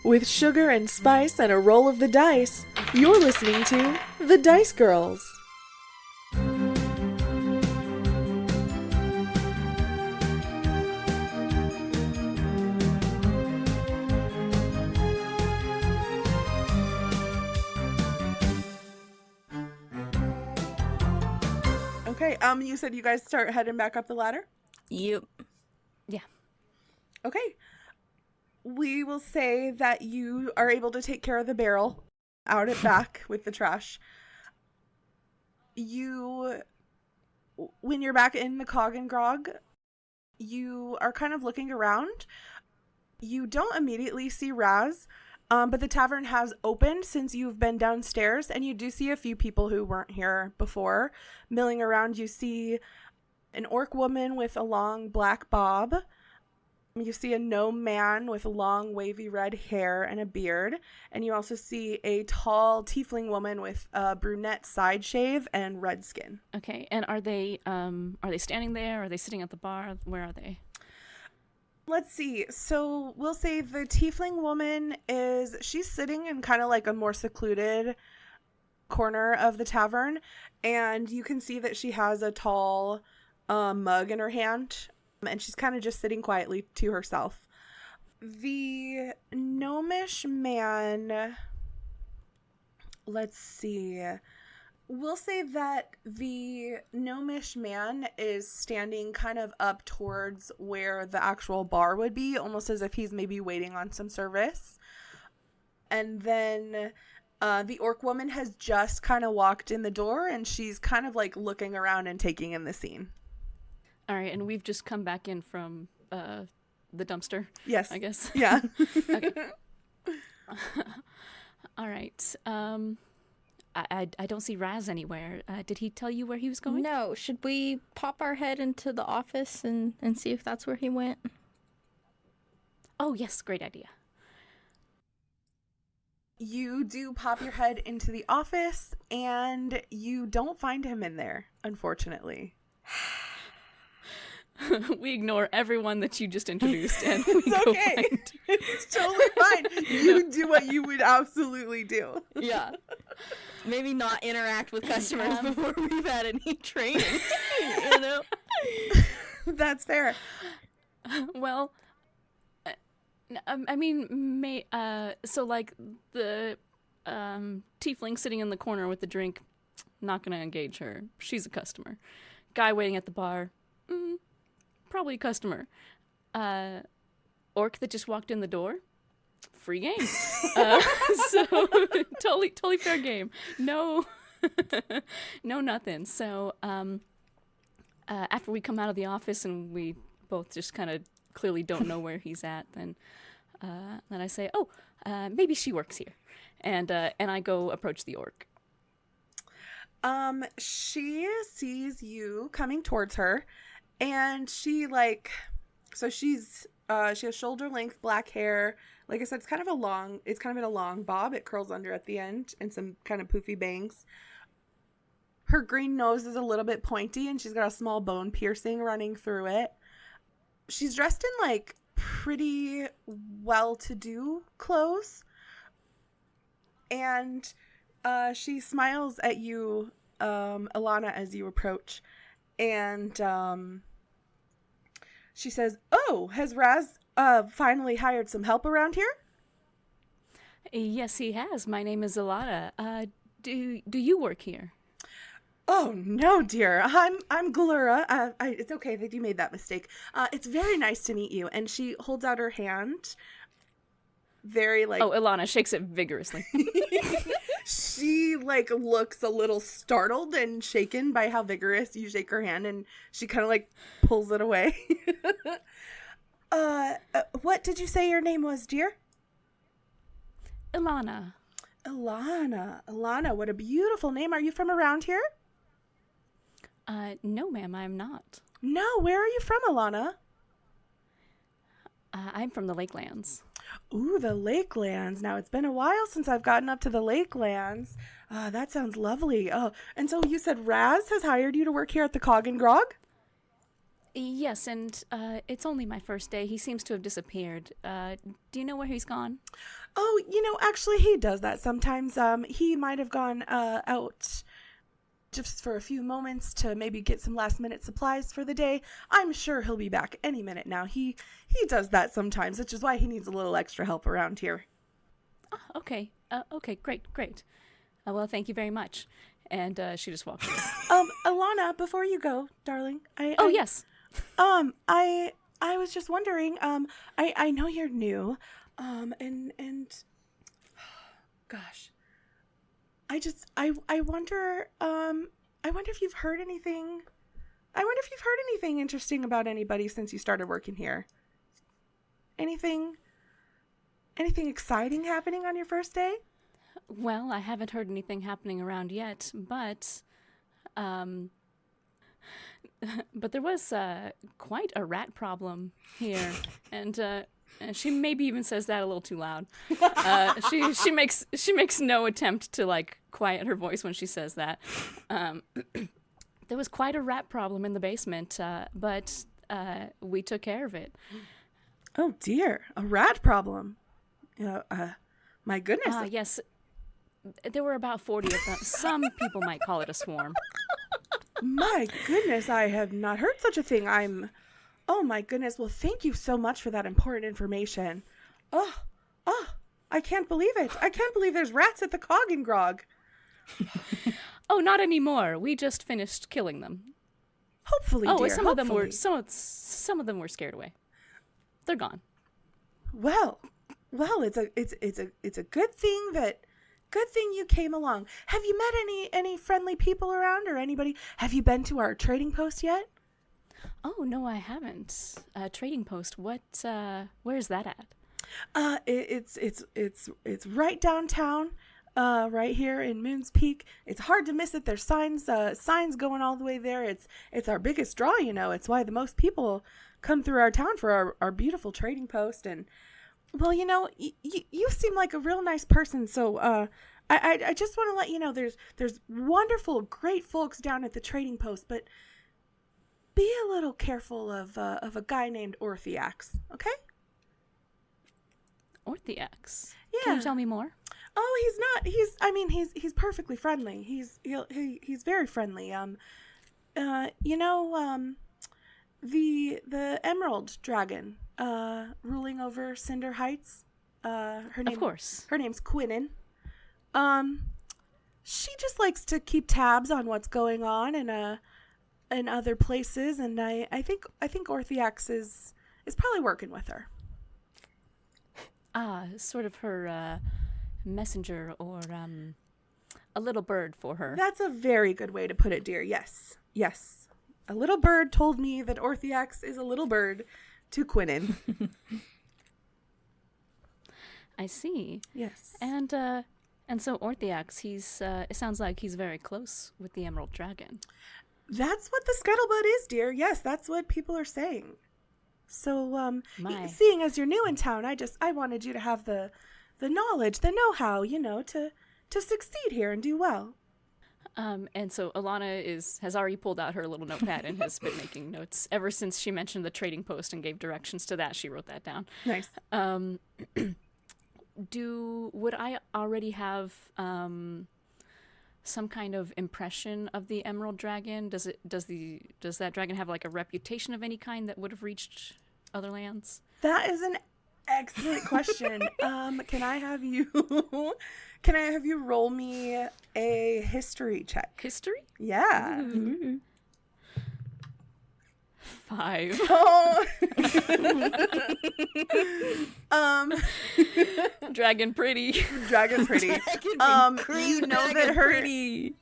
With sugar and spice and a roll of the dice, you're listening to The Dice Girls. Okay, you said you guys start heading back up the ladder? Yep. Yeah. Okay. We will say that you are able to take care of the barrel out at back with the trash. When you're back in the Cog and Grog, you are kind of looking around. You don't immediately see Raz, but the tavern has opened since you've been downstairs, and you do see a few people who weren't here before milling around. You see an orc woman with a long black bob. You see a gnome man with long wavy red hair and a beard, and you also see a tall tiefling woman with a brunette side shave and red skin. Okay, and are they standing there? Are they sitting at the bar? Where are they? Let's see. So we'll say the tiefling woman she's sitting in kind of like a more secluded corner of the tavern, and you can see that she has a tall mug in her hand, and she's kind of just sitting quietly to herself. The gnomish man, let's see. We'll say that the gnomish man is standing kind of up towards where the actual bar would be, almost as if he's maybe waiting on some service. And then the orc woman has just kind of walked in the door, and she's kind of like looking around and taking in the scene. All right, and we've just come back in from the dumpster. Yes. I guess. Yeah. Okay. All right. I don't see Raz anywhere. Did he tell you where he was going? No. Should we pop our head into the office and see if that's where he went? Oh, yes. Great idea. You do pop your head into the office, and you don't find him in there, unfortunately. We ignore everyone that you just introduced, and we It's go okay. find... It's totally fine. You do what you would absolutely do. Yeah. Maybe not interact with customers before we've had any training, you know? That's fair. Well, I mean, so like the tiefling sitting in the corner with the drink, not gonna engage her. She's a customer. Guy waiting at the bar, probably a customer. Orc that just walked in the door, free game. So totally fair game. No, no nothing. So after we come out of the office and we both just kind of clearly don't know where he's at, then I say, oh, maybe she works here, and I go approach the orc. She sees you coming towards her, and she has shoulder length black hair. Like I said, it's kind of in a long bob. It curls under at the end, and some kind of poofy bangs. Her green nose is a little bit pointy, and she's got a small bone piercing running through it. She's dressed in like pretty well-to-do clothes, and she smiles at you, Alana, as you approach, and she says, "Oh, has Raz finally hired some help around here?" Yes, he has. My name is Alana. Do you work here? Oh, no, dear. I'm Glura. It's okay that you made that mistake. It's very nice to meet you. And she holds out her hand. Very, like... Oh, Ilana shakes it vigorously. She, like, looks a little startled and shaken by how vigorous you shake her hand. And she kind of, like, pulls it away. What did you say your name was, dear? Ilana. Ilana, what a beautiful name. Are you from around here? No, ma'am, I'm not. No, where are you from, Alana? I'm from the Lakelands. Ooh, the Lakelands. Now, it's been a while since I've gotten up to the Lakelands. That sounds lovely. Oh, and so you said Raz has hired you to work here at the Cog and Grog? Yes, and it's only my first day. He seems to have disappeared. Do you know where he's gone? Oh, actually, he does that sometimes. He might have gone out just for a few moments to maybe get some last-minute supplies for the day. I'm sure he'll be back any minute now. He does that sometimes, which is why he needs a little extra help around here. Oh, okay. Okay, great. Well, thank you very much. And she just walks away. Alana, before you go, darling. Yes. I was just wondering, I know you're new, and gosh, I wonder if you've heard anything. I wonder if you've heard anything interesting about anybody since you started working here. Anything exciting happening on your first day? Well, I haven't heard anything happening around yet, but there was quite a rat problem here, and she maybe even says that a little too loud. She makes no attempt to like quiet her voice when she says that. There was quite a rat problem in the basement, but we took care of it. Oh dear, a rat problem. My goodness. Yes. There were about 40 of them. Some people might call it a swarm. My goodness, I have not heard such a thing. Oh my goodness. Well, thank you so much for that important information. Oh, I can't believe it. I can't believe there's rats at the Cog and Grog. Oh, not anymore. We just finished killing them. Hopefully, dear. Some of them were scared away. They're gone. Well, it's a good thing you came along. Have you met any friendly people around or anybody? Have you been to our trading post yet? Oh, no, I haven't. Trading post. Where's that at? It's right downtown, right here in Moonspeak. It's hard to miss it. There's signs going all the way there. It's our biggest draw, It's why the most people come through our town for our beautiful trading post. And well, you seem like a real nice person, so I just want to let you know there's wonderful, great folks down at the trading post, but be a little careful of a guy named Orthiax, okay? Orthiax? Yeah. Can you tell me more? Oh, he's not. He's perfectly friendly. He's very friendly. The Emerald Dragon, ruling over Cinder Heights. Of course. Her name's Quinnen. She just likes to keep tabs on what's going on in other places, and I think Orthiax is probably working with her. Sort of her messenger or a little bird for her. That's a very good way to put it, dear. Yes. A little bird told me that Orthiax is a little bird to Quinnen. I see. Yes. And so Orthiax, it sounds like he's very close with the Emerald Dragon. That's what the scuttlebutt is, dear. Yes, that's what people are saying. So, seeing as you're new in town, I wanted you to have the knowledge, the know-how, to succeed here and do well. And so Alana has already pulled out her little notepad and has been making notes. Ever since she mentioned the trading post and gave directions to that, she wrote that down. Nice. Would I already have some kind of impression of the Emerald Dragon? Does that dragon have like a reputation of any kind that would have reached other lands? That is an excellent question. Can I have you roll me a history check? History? Yeah. Ooh. 5. Oh. Dragon pretty. Dragon pretty. You know that her pretty.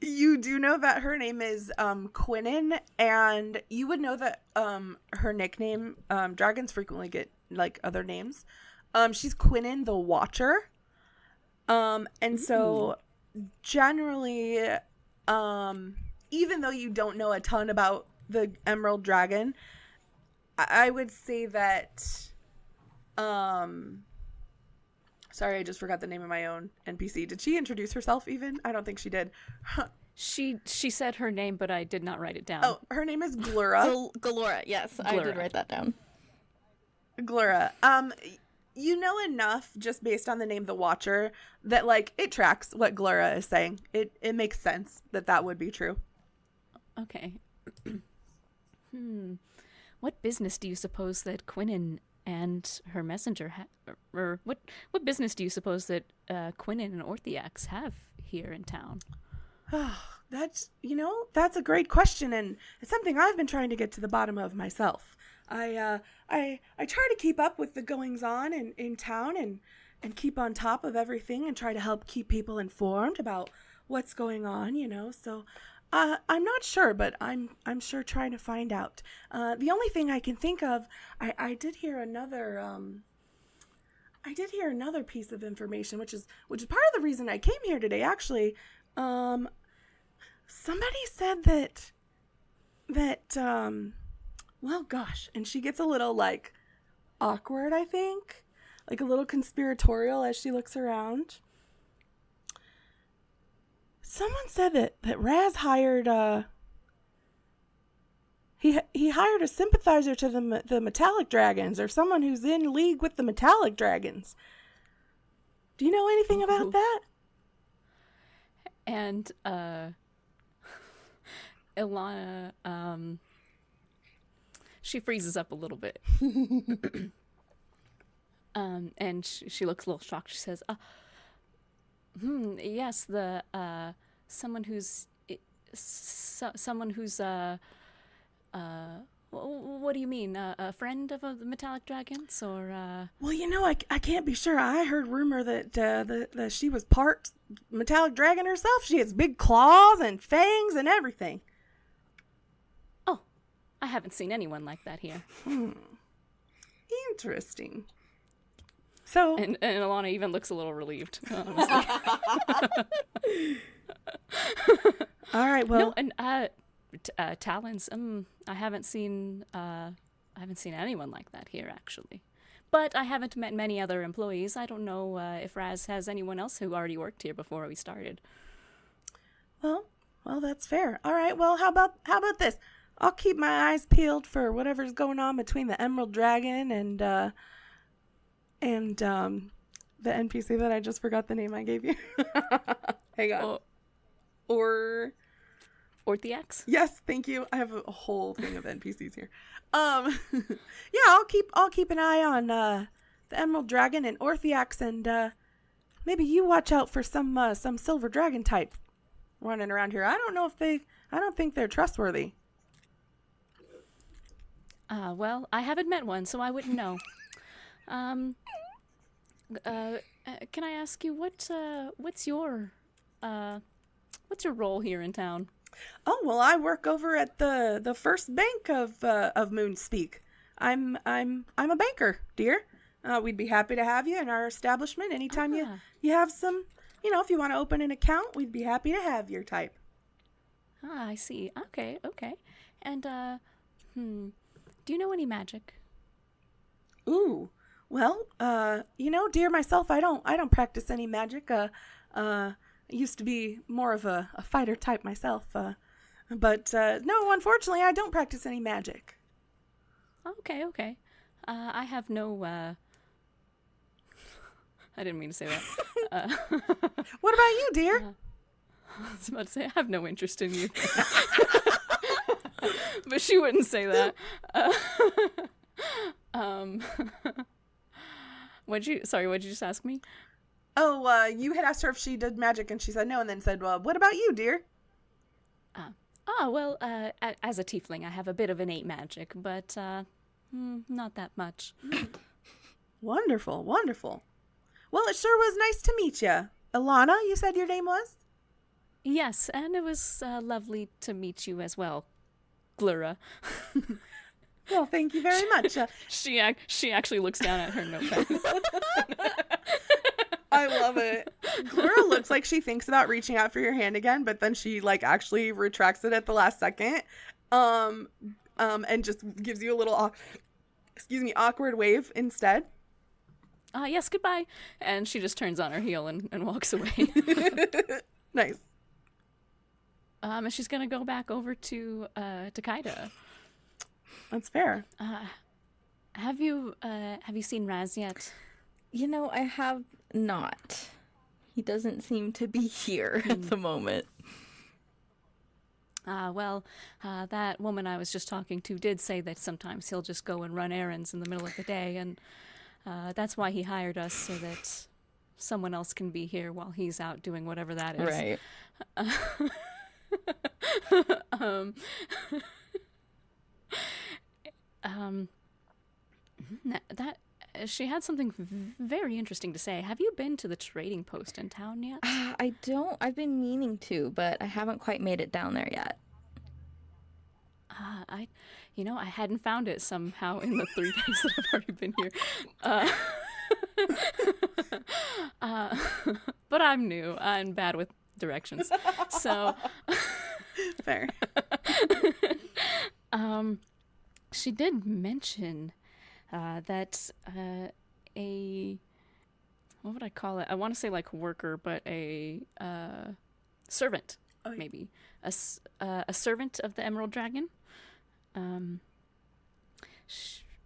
You do know that her name is Quinnen, and you would know that her nickname, dragons frequently get like other names. She's Quinnen the Watcher. And so generally, even though you don't know a ton about the Emerald Dragon, I would say that sorry, I just forgot the name of my own NPC. Did she introduce herself even? I don't think she did. She said her name, but I did not write it down. Oh, her name is Glura. Glura, yes, I did Glura. write that down. Glura. You know enough just based on the name The Watcher that like it tracks what Glura is saying. It makes sense that would be true. Okay. What business do you suppose that Quinnen and her messenger or what business do you suppose that Quinnen and Orthiax have here in town? That's a great question, and it's something I've been trying to get to the bottom of myself. I try to keep up with the goings on in town and keep on top of everything and try to help keep people informed about what's going on, So I'm not sure, but I'm sure trying to find out. The only thing I can think of, I did hear another piece of information, which is part of the reason I came here today. Actually, somebody said that well, gosh, and she gets a little like awkward, I think, like a little conspiratorial as she looks around. Someone said that Raz hired he hired a sympathizer to the Metallic Dragons, or someone who's in league with the Metallic Dragons. Do you know anything about that? And Ilana, she freezes up a little bit. And she looks a little shocked. She says, yes, the someone who's what do you mean? A friend of the Metallic Dragons, or Well, I can't be sure. I heard rumor that she was part Metallic Dragon herself. She has big claws and fangs and everything. Oh, I haven't seen anyone like that here. Interesting. So, and Alana even looks a little relieved, honestly. all right. Well, no, and Talons. I haven't seen anyone like that here, actually. But I haven't met many other employees. I don't know if Raz has anyone else who already worked here before we started. Well, that's fair. All right. Well, how about this? I'll keep my eyes peeled for whatever's going on between the Emerald Dragon and the NPC that I just forgot the name I gave you. Hang on. Orthiax? Yes, thank you. I have a whole thing of NPCs here. Yeah, I'll keep an eye on the Emerald Dragon and Orthiax, and maybe you watch out for some Silver Dragon type running around here. I don't think they're trustworthy. Well, I haven't met one, so I wouldn't know. Can I ask you what's your role here in town? Oh, well, I work over at the first bank of Moonspeak. I'm a banker, dear. We'd be happy to have you in our establishment anytime you have some, if you want to open an account, we'd be happy to have your type. I see. Okay. And do you know any magic? Ooh. Well, dear myself, I don't practice any magic. I used to be more of a fighter type myself. But no, unfortunately, I don't practice any magic. Okay. I have no, I didn't mean to say that. What about you, dear? I was about to say, I have no interest in you. But she wouldn't say that. What'd you just ask me? Oh, you had asked her if she did magic, and she said no, and then said, well, what about you, dear? Well, as a tiefling, I have a bit of innate magic, but not that much. Wonderful. Well, it sure was nice to meet you. Ilana, you said your name was? Yes, and it was lovely to meet you as well, Glura. Well, thank you very much. She actually looks down at her notepad. I love it. Glura looks like she thinks about reaching out for your hand again, but then she actually retracts it at the last second, and just gives you a little, awkward wave instead. Yes, goodbye. And she just turns on her heel and walks away. Nice. and she's gonna go back over to Kaida. That's fair. Have you seen Raz yet? I have not. He doesn't seem to be here at the moment. Well, that woman I was just talking to did say that sometimes he'll just go and run errands in the middle of the day, and that's why he hired us, so that someone else can be here while he's out doing whatever that is. Right. That she had something very interesting to say. Have you been to the trading post in town yet? I don't. I've been meaning to, but I haven't quite made it down there yet. I hadn't found it somehow in the 3 days that I've already been here. But I'm new. I'm bad with directions. So Fair. She did mention that what would I call it? I want to say like worker, but a servant, maybe a servant of the Emerald Dragon.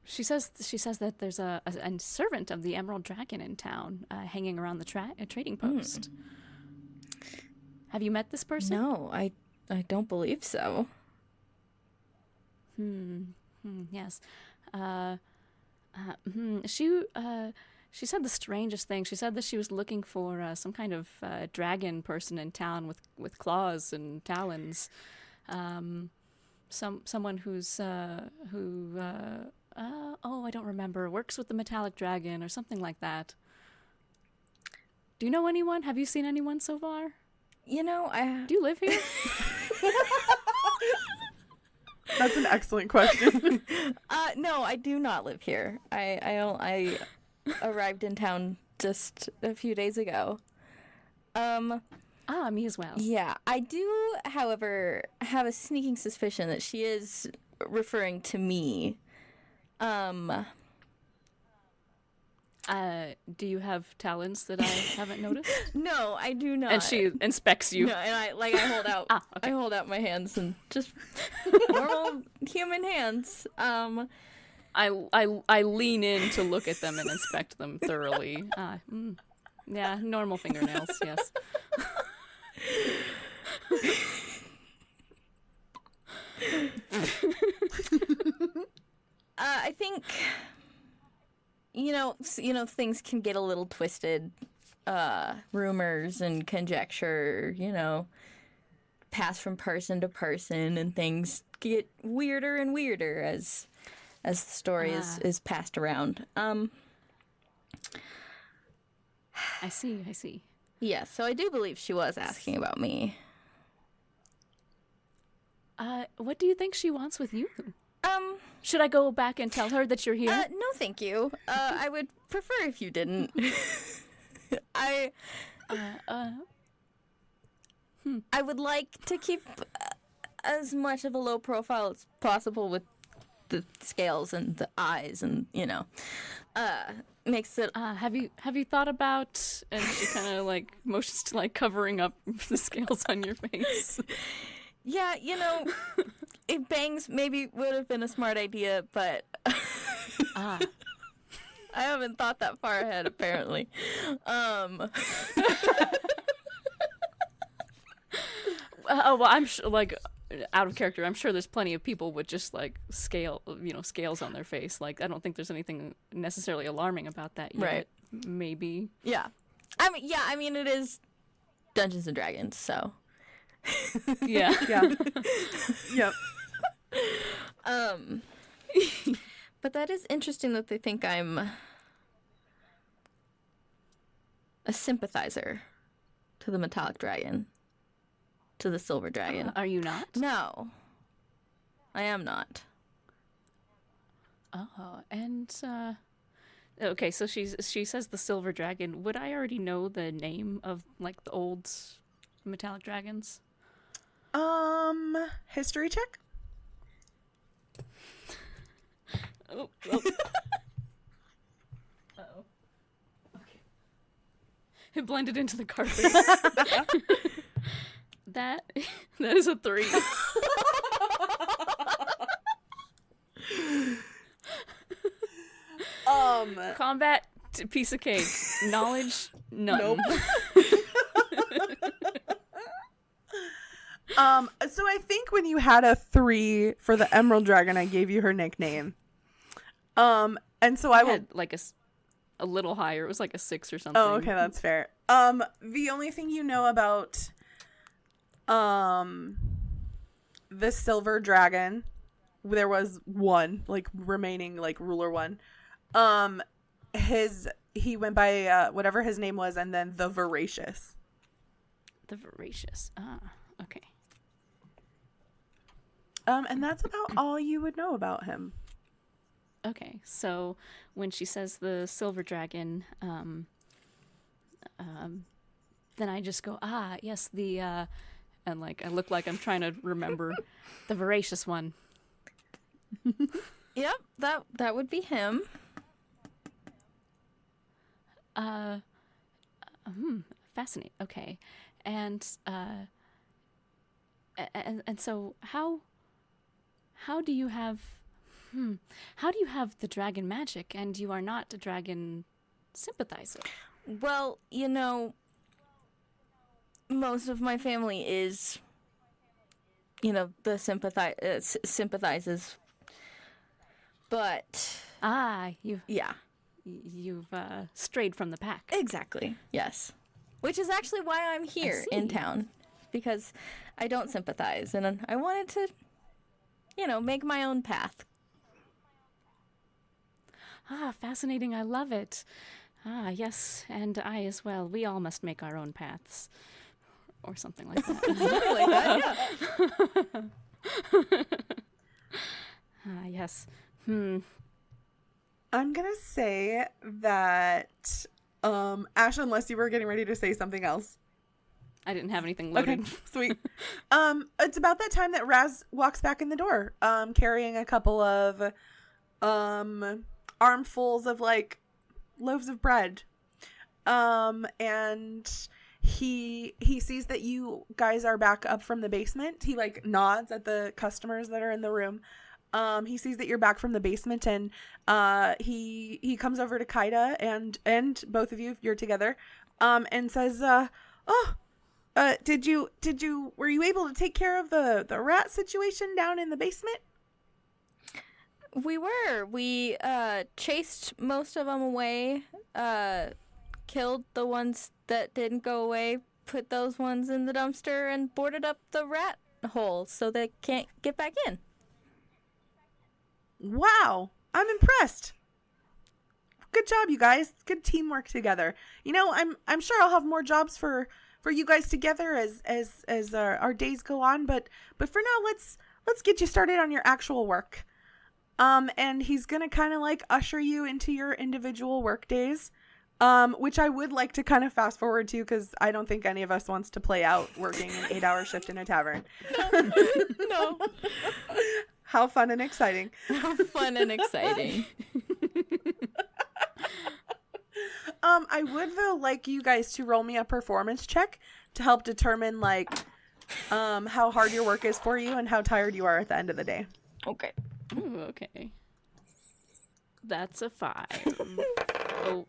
She says that there's a servant of the Emerald Dragon in town, hanging around the trading post. Have you met this person? No, I don't believe so. Yes. She said the strangest thing. She said that she was looking for some kind of dragon person in town with claws and talons. Someone who's I don't remember, works with the metallic dragon or something like that. Do you know anyone? Have you seen anyone so far? Do you live here? That's an excellent question. No, I do not live here. I arrived in town just a few days ago. Me as well. Yeah, I do, however, have a sneaking suspicion that she is referring to me. Do you have talons that I haven't noticed? No, I do not. And she inspects you. No, and I hold out. Okay. I hold out my hands and just normal human hands. I lean in to look at them and inspect them thoroughly. Yeah, normal fingernails. Yes. I think things can get a little twisted. Rumors and conjecture, pass from person to person, and things get weirder and weirder as the story is passed around. I see. Yeah, so I do believe she was asking about me. What do you think she wants with you? Should I go back and tell her that you're here? No, thank you. I would prefer if you didn't. I would like to keep as much of a low profile as possible with the scales and the eyes, and makes it. Have you thought about? And she kind of like motions to like covering up the scales on your face. Yeah, if bangs maybe would have been a smart idea, but I haven't thought that far ahead, apparently. Well, I'm like out of character. I'm sure there's plenty of people with just like scales on their face. Like, I don't think there's anything necessarily alarming about that yet. Right. Maybe. Yeah. I mean, it is Dungeons and Dragons, so. Yeah. Yep. But that is interesting that they think I'm a sympathizer to the metallic dragon, to the silver dragon. Are you not? No, I am not. Oh, and okay, so she says the silver dragon. Would I already know the name of like the old metallic dragons? History check? Oh. Uh-oh. Okay. It blended into the carpet. That is a 3. Combat, piece of cake. Knowledge, none. Nope. So I think when you had a 3 for the Emerald Dragon, I gave you her nickname. And so I had like a little higher. It was like a 6 or something. Oh, okay, that's fair. The only thing you know about the Silver Dragon, there was one, like, remaining, like, ruler one. He went by whatever his name was, and then the Voracious. The Voracious. Ah, okay. And that's about all you would know about him. Okay, so when she says the silver dragon, then I just go, yes, the, and like, I look like I'm trying to remember the voracious one. Yep, that would be him. Fascinating. Okay. And so how do you have the dragon magic and you are not a dragon sympathizer? Well, most of my family is, the sympathizes. But you've strayed from the pack. Exactly. Yes. Which is actually why I'm here in town, because I don't sympathize and I wanted to, make my own path. Fascinating. I love it. Yes, and I as well. We all must make our own paths. Or something like that. Something like that, yeah. Yes. I'm gonna say that, Ash, unless you were getting ready to say something else. I didn't have anything loaded. Okay, sweet. It's about that time that Raz walks back in the door, carrying a couple of, armfuls of, like, loaves of bread. And he sees that you guys are back up from the basement. He, like, nods at the customers that are in the room. He sees that you're back from the basement, and he comes over to Kaida and both of you, if you're together, and says, were you able to take care of the rat situation down in the basement? We were. We chased most of them away, killed the ones that didn't go away, put those ones in the dumpster, and boarded up the rat hole so they can't get back in. Wow, I'm impressed. Good job, you guys. Good teamwork together. I'm sure I'll have more jobs for you guys together as our days go on. But for now, let's get you started on your actual work. And he's gonna kind of like usher you into your individual work days, which I would like to kind of fast forward to because I don't think any of us wants to play out working an 8-hour shift in a tavern. No. How fun and exciting. How fun and exciting. I would, though, like you guys to roll me a performance check to help determine, like, how hard your work is for you and how tired you are at the end of the day. Okay. Ooh, okay. That's a 5. Oh.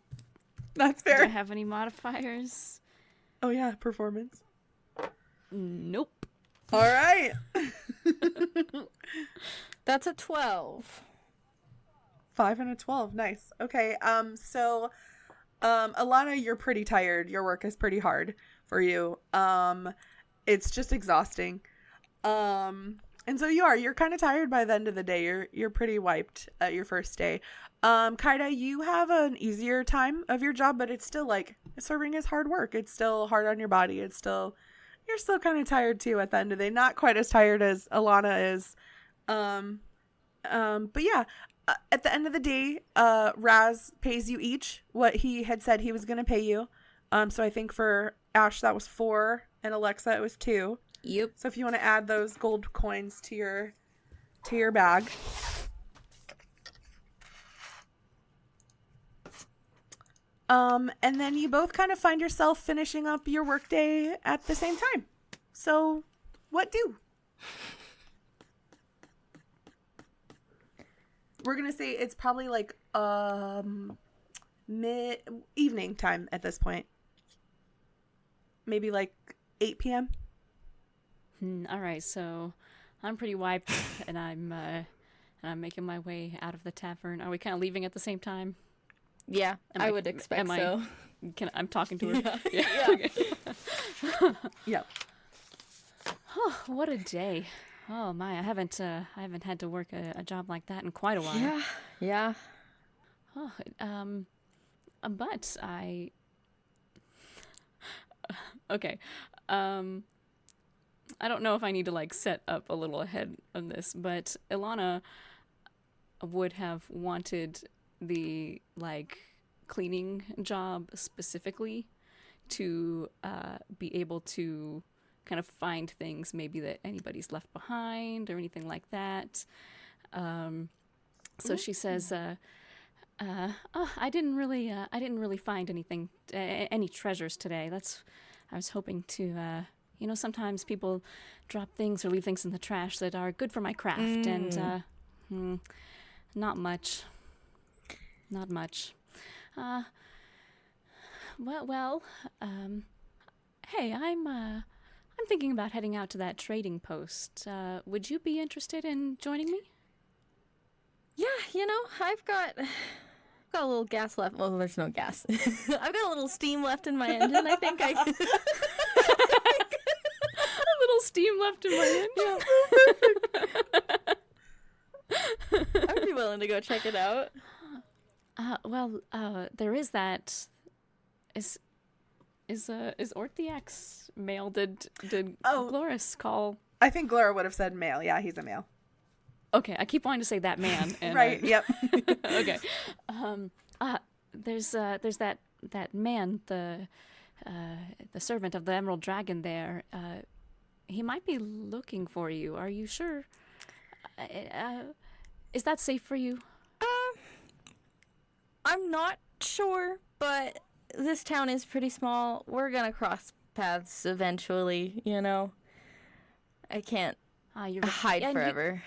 That's fair. Do I have any modifiers? Oh, yeah, performance. Nope. All right. That's a 12. 5 and a 12. Nice. Okay. So, Alana, you're pretty tired. Your work is pretty hard for you. It's just exhausting. And so you're kind of tired by the end of the day. You're pretty wiped at your first day. Kaida, you have an easier time of your job, but it's still like serving is hard work. It's still hard on your body. You're still kind of tired too at the end of the day. Not quite as tired as Alana is. But yeah, at the end of the day, Raz pays you each what he had said he was going to pay you. So I think for Ash, that was 4, and Alexa, it was 2. Yep. So if you want to add those gold coins to your bag. And then you both kind of find yourself finishing up your workday at the same time. So, what do? We're gonna say it's probably like mid evening time at this point. Maybe like 8 p.m. All right, so I'm pretty wiped, and I'm making my way out of the tavern. Are we kind of leaving at the same time? Yeah, I would expect so. I'm talking to her. Yeah. Yeah. Okay. Yep. Oh, what a day! Oh my, I haven't had to work a job like that in quite a while. Yeah. Oh, but I. Okay. I don't know if I need to like set up a little ahead on this, but Ilana would have wanted the like cleaning job specifically to be able to kind of find things maybe that anybody's left behind or anything like that. So she says, "Oh, I didn't really find anything, any treasures today. I was hoping to." Sometimes people drop things or leave things in the trash that are good for my craft, and not much. Not much. Hey, I'm thinking about heading out to that trading post. Would you be interested in joining me? Yeah, I've got a little gas left. Well, there's no gas. I've got a little steam left in my engine. I think I can... Steam left in my engine. I'd be willing to go check it out. There is that. Is Orthiax male? Did Gloris call? I think Glura would have said male. Yeah, he's a male. Okay, I keep wanting to say that man. And, right. Yep. Okay. There's that man, the servant of the Emerald Dragon there. He might be looking for you. Are you sure? Is that safe for you? I'm not sure, but this town is pretty small. We're gonna cross paths eventually, I can't hide forever.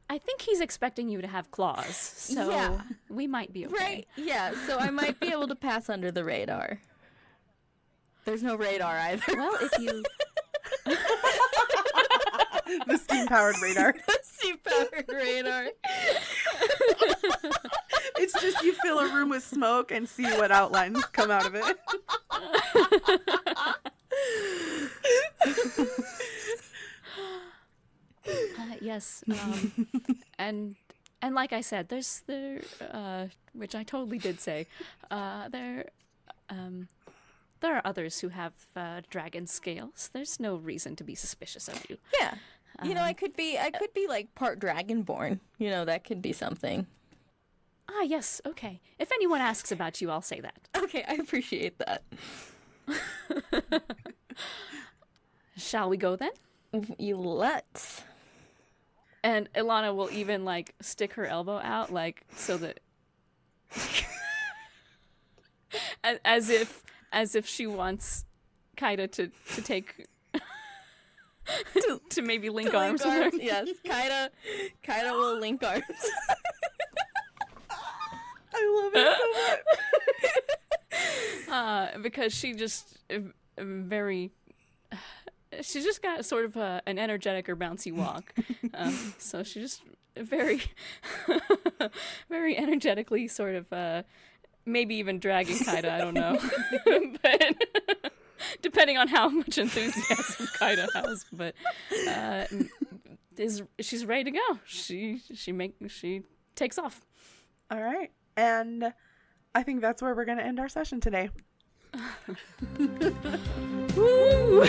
I think he's expecting you to have claws, so we might be okay. Right, yeah, so I might be able to pass under the radar. There's no radar either. Well, if you... The steam-powered radar. The steam-powered radar. It's just you fill a room with smoke and see what outlines come out of it. Yes. And like I said, there's which I totally did say, there are others who have dragon scales. There's no reason to be suspicious of you. Yeah. I could be like part dragonborn. That could be something. Ah, yes. Okay. If anyone asks about you, I'll say that. Okay, I appreciate that. Shall we go then? Let's. And Ilana will even like stick her elbow out, like so that as if she wants Kaida to take to maybe link arms with her. Yes, Kaida will link arms. I love it so much. Because she just she's just got sort of an energetic or bouncy walk. So she just very very energetically sort of maybe even dragging Kaida, I don't know. But depending on how much enthusiasm Kaida has, but she's ready to go. She takes off. All right. And I think that's where we're going to end our session today. Woo!